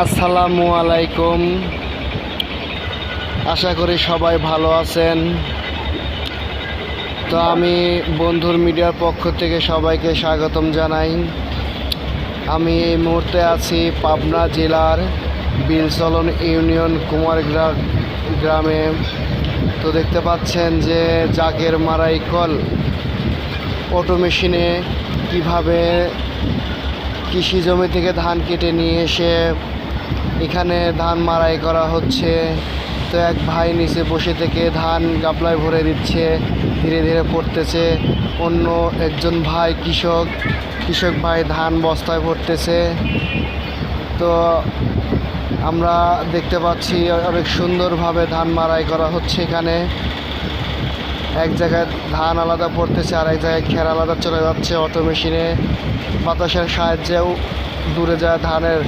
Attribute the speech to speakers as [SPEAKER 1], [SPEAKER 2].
[SPEAKER 1] আসসালামু আলাইকুম। আশা করি সবাই ভালো আছেন। তো আমি বন্ধুর মিডিয়ার পক্ষ থেকে সবাইকে স্বাগতম জানাই। আমি এই মুহূর্তে আছি পাবনা জেলার বিলচলন ইউনিয়ন গ্রামে। তো দেখতে পাচ্ছেন যে জাকের মারাই কল অটো মেশিনে কীভাবে কৃষি জমি থেকে ধান কেটে নিয়ে এসে এখানে ধান মাড়াই করা হচ্ছে। তো এক ভাই নিচে বসে থেকে ধান গাবলায় ভরে দিচ্ছে, ধীরে ধীরে পড়তেছে। অন্য একজন ভাই কৃষক ভাই ধান বস্তায় ভরতেছে। তো আমরা দেখতে পাচ্ছি অনেক সুন্দরভাবে ধান মাড়াই করা হচ্ছে। এখানে এক জায়গায় ধান আলাদা পড়তেছে, আর এক জায়গায় খের আলাদা চলে যাচ্ছে অটো মেশিনে। বাতাসের সাহায্যেও দূরে যায় ধানের